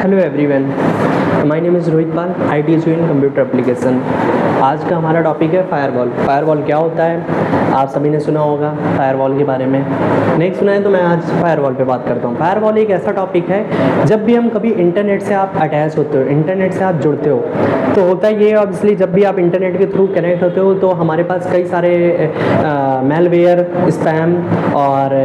Hello everyone, my name is Rohit Pal, IT in computer application. आज का हमारा topic है फायरवॉल। फायरवॉल क्या होता है आप सभी ने सुना होगा फायरवॉल के बारे में। नहीं सुना है तो मैं आज फायरवॉल पे बात करता हूँ। फायरवॉल एक ऐसा टॉपिक है, जब भी हम कभी इंटरनेट से आप अटैच होते हो, इंटरनेट से आप जुड़ते हो, तो होता ये ऑब्वियसली जब भी आप इंटरनेट के थ्रू कनेक्ट होते हो तो हमारे पास कई सारे मेलवेयर, स्पैम और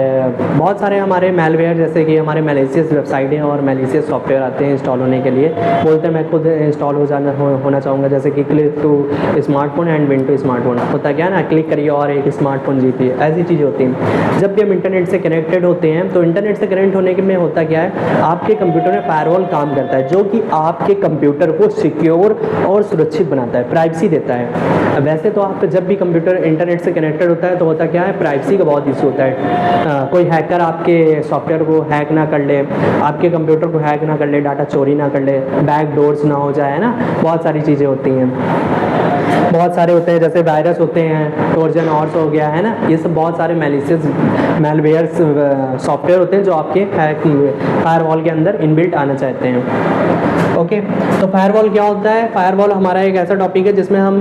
बहुत सारे हमारे मेलवेयर, जैसे कि हमारे मैलिशियस वेबसाइटें और मैलिशियस सॉफ्टवेयर आते हैं इंस्टॉल होने के लिए। बोलते हैं मैं खुद इंस्टॉल होना चाहूँगा, जैसे कि click to smartphone and win to smartphone. होता क्या ना, क्लिक करिए और एक स्मार्टफोन जीतिए, ऐसी चीज़ें होती हैं। जब भी हम इंटरनेट से कनेक्टेड होते हैं तो इंटरनेट से कनेक्ट होने के में होता क्या है, आपके कंप्यूटर में फायरवॉल काम करता है, जो कि आपके कंप्यूटर को सिक्योर और सुरक्षित बनाता है, प्राइवेसी देता है। वैसे तो आप जब भी कंप्यूटर इंटरनेट से कनेक्टेड होता है तो होता क्या है, प्राइवेसी का बहुत इशू होता है। कोई हैकर आपके सॉफ्टवेयर को हैक ना कर ले, आपके कंप्यूटर को हैक ना कर ले, डाटा चोरी ना कर ले, बैक डोर्स ना हो जाए, है ना। बहुत सारी चीज़ें होती हैं, बहुत सारे होते हैं, जैसे वायरस होते हैं, ट्रोजन हॉर्स हो गया, है ना। ये सब बहुत सारे मैलिशियस मेलवेयर्स सॉफ्टवेयर होते हैं जो आपके फायरवॉल के अंदर इनबिल्ट आना चाहते हैं। ओके, तो फायरवॉल क्या होता है? फायरवॉल हमारा एक ऐसा टॉपिक है जिसमें हम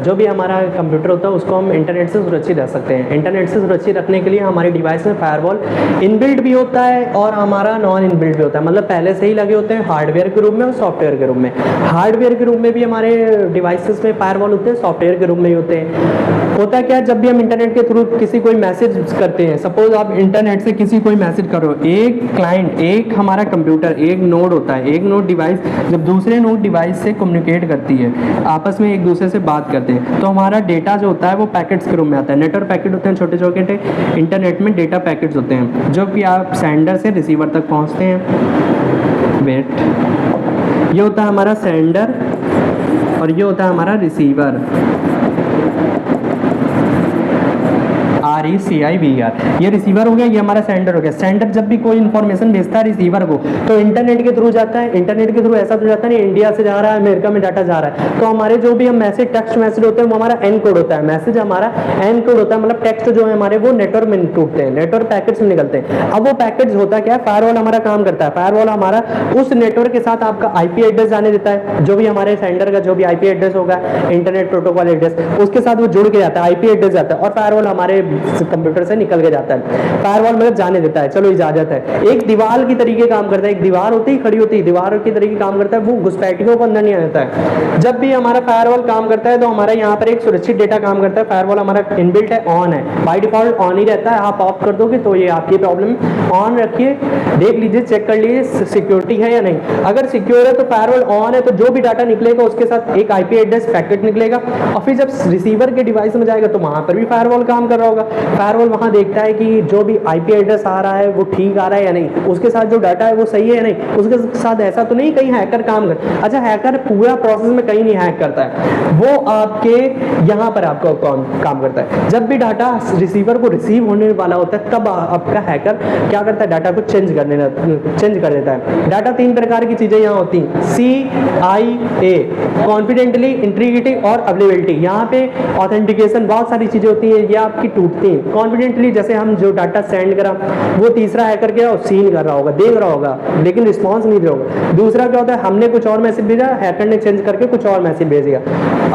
जो भी हमारा कंप्यूटर होता है उसको हम इंटरनेट से सुरक्षित रख सकते हैं। इंटरनेट से सुरक्षित रखने के लिए हमारे डिवाइस में फायरवॉल इनबिल्ट भी होता है और हमारा नॉन इनबिल्ट भी होता है, मतलब पहले से ही लगे होते हैं हार्डवेयर के रूप में और सॉफ्टवेयर के रूप में। हार्डवेयर के रूप में भी हमारे डिवाइसेस में फायरवॉल होते हैं, सॉफ्टवेयर के रूप में ही होते हैं। होता क्या है, जब भी हम इंटरनेट के थ्रू किसी कोई मैसेज करते हैं, सपोज आप इंटरनेट से किसी कोई मैसेज करो, एक क्लाइंट, एक हमारा कंप्यूटर, एक नोड होता है, एक नोड डिवाइस जब दूसरे नोड डिवाइस से कम्युनिकेट करती है, आपस में एक दूसरे से बात करते हैं, तो हमारा डेटा जो होता है वो पैकेट्स के रूप में आता है। नेटवर्क पैकेट होते हैं, छोटे छोटे इंटरनेट में डेटा पैकेट्स होते हैं, जो कि आप सेंडर से रिसीवर तक पहुंचते हैं। वेट, ये होता है हमारा सेंडर और ये होता है हमारा रिसीवर, RECIVER। ये रिसीवर हो गया, ये हमारा सेंडर हो गया। सेंडर जब भी कोई इन्फॉर्मेशन भेजता है रिसीवर को तो इंटरनेट के थ्रू जाता है। इंटरनेट के थ्रू ऐसा तो जाता नहीं इंडिया से जा रहा है अमेरिका में डाटा जा रहा है, तो हमारे जो भी हम मैसेज, टेक्स्ट मैसेज होते हैं वो हमारा एनकोड होता है। मैसेज हमारा एनकोड होता है, मतलब टेक्स्ट जो है हमारे वो नेटवर्क में टूटते हैं, नेटवर्क पैकेट्स में निकलते हैं। अब वो पैकेट्स होता क्या है, फायरवॉल हमारा काम करता है। फायरवॉल हमारा उस नेटवर्क के साथ आपका IP एड्रेस जाने देता है, जो भी हमारे सेंडर का जो भी IP एड्रेस होगा, इंटरनेट प्रोटोकॉल एड्रेस, उसके साथ वो जुड़ के जाता है, IP एड्रेस जाता है और फायरवॉल हमारे कंप्यूटर से निकल के जाता है। फायरवॉल मतलब जाने देता है, चलो इजाजत है। एक दीवार की तरीके काम करता है, एक दीवार होती है खड़ी होती है, दीवार की तरीके काम करता है, वो घुसपैठियों को अंदर नहीं आता है। जब भी हमारा फायरवॉल काम करता है तो हमारा यहाँ पर एक सुरक्षित डेटा काम करता है। फायरवॉल हमारा इनबिल्ट है, ऑन है, बाय डिफॉल्ट ऑन ही रहता है। आप ऑफ कर दोगे तो ये आपकी प्रॉब्लम, ऑन रखिए, देख लीजिए, चेक कर लीजिए सिक्योरिटी है या नहीं। अगर सिक्योर है तो फायरवॉल ऑन है, तो जो भी डाटा निकलेगा उसके साथ एक IP एड्रेस पैकेट निकलेगा और फिर जब रिसीवर के डिवाइस में जाएगा तो वहां पर भी फायरवॉल काम कर रहा होगा। फायरवॉल वहां देखता है कि जो भी IP एड्रेस आ रहा है वो ठीक आ रहा है या नहीं, उसके साथ जो डाटा है वो सही है या नहीं, उसके साथ ऐसा तो नहीं कहीं हैकर काम कर। अच्छा, हैकर पूरा प्रोसेस में कहीं नहीं हैक करता है, वो आपके यहाँ पर आपका काम करता है। जब भी डाटा रिसीवर को रिसीव होने वाला होता है तब आपका हैकर क्या करता है, डाटा को चेंज कर देता है। डाटा 3 प्रकार की चीजें यहाँ होती हैं, CIA, कॉन्फिडेंटली, इंटीग्रिटी और अवेलेबिलिटी। यहाँ पे ऑथेंटिकेशन, बहुत सारी चीजें होती है, ये आपकी टूटती है। कॉन्फिडेंटली, जैसे हम जो डाटा सेंड करा वो तीसरा हैकर क्या सीन कर रहा होगा, देख रहा होगा, लेकिन रिस्पांस नहीं दे होगा। दूसरा क्या होता है, हमने कुछ और मैसेज भेजा, हैकर ने चेंज करके कुछ और मैसेज भेज दिया।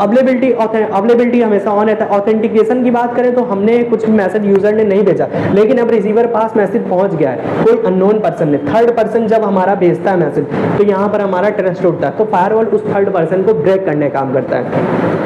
अवेलेबिलिटी हमेशा ऑन रहता है। ऑथेंटिकेशन की बात करें तो हमने कुछ मैसेज यूजर ने नहीं भेजा, लेकिन अब रिसीवर पास मैसेज पहुंच गया है, कोई अननोन पर्सन ने, थर्ड पर्सन जब हमारा भेजता है मैसेज तो यहाँ पर हमारा ट्रस्ट उठता है, तो फायरवॉल उस थर्ड पर्सन को ब्रेक करने का काम करता है।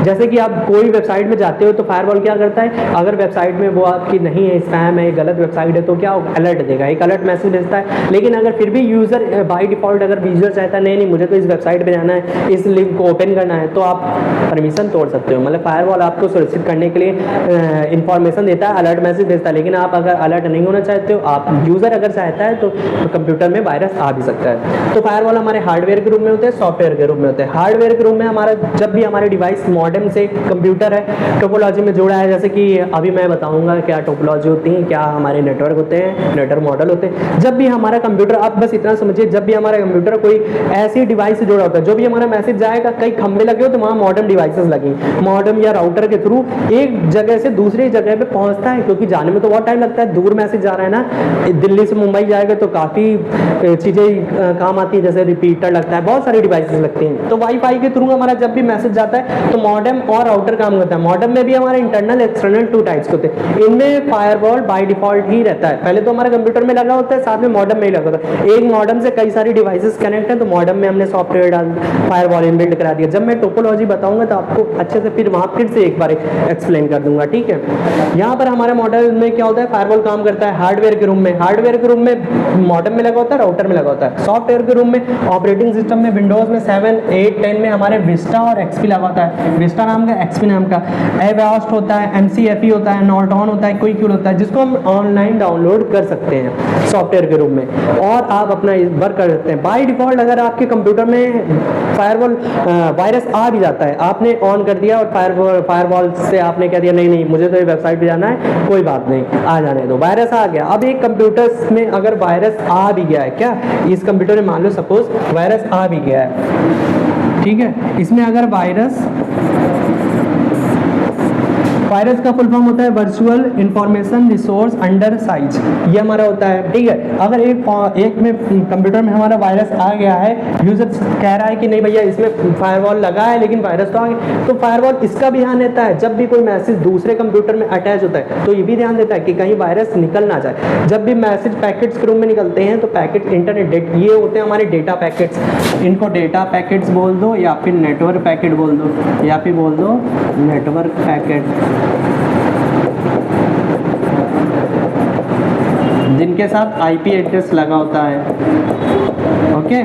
जैसे कि आप कोई वेबसाइट में जाते हो तो फायरवॉल क्या करता है, अगर वेबसाइट में वो आपकी नहीं है, स्पैम है, गलत वेबसाइट है, तो क्या अलर्ट देगा, एक अलर्ट मैसेज भेजता है। लेकिन अगर फिर भी यूजर बाय डिफॉल्ट अगर यूजर चाहता है नहीं मुझे तो इस वेबसाइट पे जाना है, इस लिंक को ओपन करना है, तो आप परमिशन तोड़ सकते हो। मतलब फायरवॉल आपको सुरक्षित करने के लिए इंफॉर्मेशन देता है, अलर्ट मैसेज भेजता है। लेकिन आप अगर अलर्ट नहीं होना चाहते हो, आप यूजर अगर चाहता है तो कंप्यूटर में वायरस आ भी सकता है। तो फायरवॉल हमारे हार्डवेयर के रूप में होते हैं, सॉफ्टवेयर के रूप में होते हैं। हार्डवेयर के रूप में हमारा जब भी हमारे डिवाइस मॉडेम से कंप्यूटर है टोपोलॉजी में जोड़ा है। जैसे कि अभी मैं बताऊंगा क्या टोपोलॉजी होती है, क्या हमारे नेटवर्क होते हैं, नेटवर्क मॉडल होते हैं। जब भी हमारा कंप्यूटर, आप बस इतना समझिए, जब भी हमारा कंप्यूटर कोई ऐसी डिवाइस से जुड़ा होता है, जो भी हमारा मैसेज जाएगा, कई खंबे लगे हो तो वहाँ मॉडेम डिवाइसेस लगी, मॉडेम या राउटर के थ्रू एक जगह से दूसरी जगह पे पहुंचता है, क्योंकि जाने में तो बहुत टाइम लगता है, दूर मैसेज जा रहा है ना, दिल्ली से मुंबई जाएगा तो काफ़ी चीज़ें काम आती है, जैसे रिपीटर लगता है, बहुत सारी डिवाइसेस लगती हैं। तो वाईफाई के थ्रू हमारा जब भी मैसेज जाता है तो मॉडेम और राउटर काम करता है। मॉडेम में भी हमारे इंटरनल एक्सटर्नल 2 टाइप्स होते हैं। इनमें फायरवॉल बाय डिफॉल्ट ही रहता है, पहले तो हमारे कंप्यूटर में लगा होता है, साथ में मॉडेम में ही लगा होता है। एक मॉडेम से कई सारी डिवाइसेस कनेक्ट है, तो मॉडेम में हमने सॉफ्टवेयर डाल फायरवॉल इनबिल्ट करा दिया। जब मैं टोपोलॉजी बताऊंगा तो आपको अच्छे से फिर वहाँ फिर से एक बार एक्सप्लेन कर दूंगा, ठीक है। यहाँ पर हमारे मॉडल में क्या होता है, फायरवॉल काम करता है हार्डवेयर के रूम में, हार्डवेयर के रूम में मॉडेम में लगा होता है, राउटर में लगा होता है। सॉफ्टवेयर के रूम में ऑपरेटिंग सिस्टम में विंडोज में 7, 8, 10 में हमारे विस्टा और एक्सपी लगा होता है, विस्टा नाम का, एक्सपी नाम का। एवास्ट होता है, एमसीएफई होता है, नॉर्टन होता है, क्विक होता है, जिसको हम ऑनलाइन डाउनलोड कर सकते हैं सॉफ्टवेयर के रूम में, और आप अपना वर्क कर सकते हैं। बाय डिफॉल्ट अगर आपके कंप्यूटर में फायरवॉल वायरस आ भी जाता है, आपने ऑन कर दिया और फायरवॉल से आपने कह दिया नहीं मुझे तो ये वेबसाइट पे जाना है, कोई बात नहीं, आ जाने दो, वायरस आ गया। अब एक कंप्यूटर में अगर वायरस आ भी गया है, क्या इस कंप्यूटर में मान लो सपोज वायरस आ भी गया है, ठीक है, इसमें अगर वायरस का फुल फॉर्म होता है virtual information resource under size, ये हमारा होता है, ठीक है। अगर एक में कंप्यूटर में हमारा वायरस आ गया है, यूजर कह रहा है कि नहीं भैया इसमें फायरवॉल लगा है लेकिन वायरस तो आ गया, तो फायरवॉल इसका भी ध्यान देता है जब भी कोई मैसेज दूसरे कंप्यूटर में अटैच होता है तो ये भी ध्यान देता है कि कहीं वायरस निकल ना जाए। जब भी मैसेज पैकेट्स के रूप में निकलते हैं तो पैकेट इंटरनेट ये होते हैं हमारे डेटा पैकेट्स, इनको डेटा पैकेट्स बोल दो या फिर नेटवर्क पैकेट बोल दो या फिर बोल दो नेटवर्क पैकेट, जिनके साथ आईपी एड्रेस लगा होता है, ओके,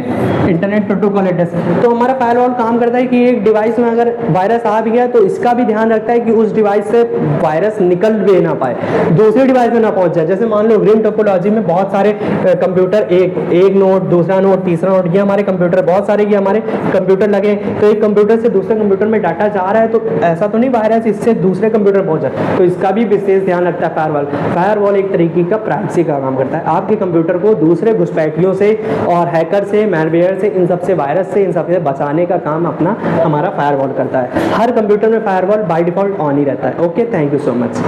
इंटरनेट प्रोटोकॉल एड्रेस। तो हमारा फायरवॉल काम करता है कि एक डिवाइस में अगर वायरस आ भी गया तो इसका भी ध्यान रखता है कि उस डिवाइस से वायरस निकल भी ना पाए, दूसरी डिवाइस में ना पहुंच जाए। जैसे मान लो ग्रीन टोपोलॉजी में बहुत सारे कंप्यूटर, एक नोड, दूसरा नोड, तीसरा नोड, ये हमारे कंप्यूटर बहुत सारे, ये हमारे कंप्यूटर लगे, तो एक कंप्यूटर से दूसरे कंप्यूटर में डाटा जा रहा है तो ऐसा तो नहीं वायरस इससे दूसरे कंप्यूटर पहुंच जाए, तो इसका भी विशेष ध्यान रखता है फायरवॉल। फायरवॉल एक तरीके का प्राइवेसी का काम करता है, आपके कंप्यूटर को दूसरे घुसपैठियों से और हैकर से, मैलवेयर से, इन सबसे, वायरस से, इन सबसे बचाने का काम अपना हमारा फायरवॉल करता है। हर कंप्यूटर में फायरवॉल बाय डिफॉल्ट ऑन ही रहता है। Okay, thank you so much.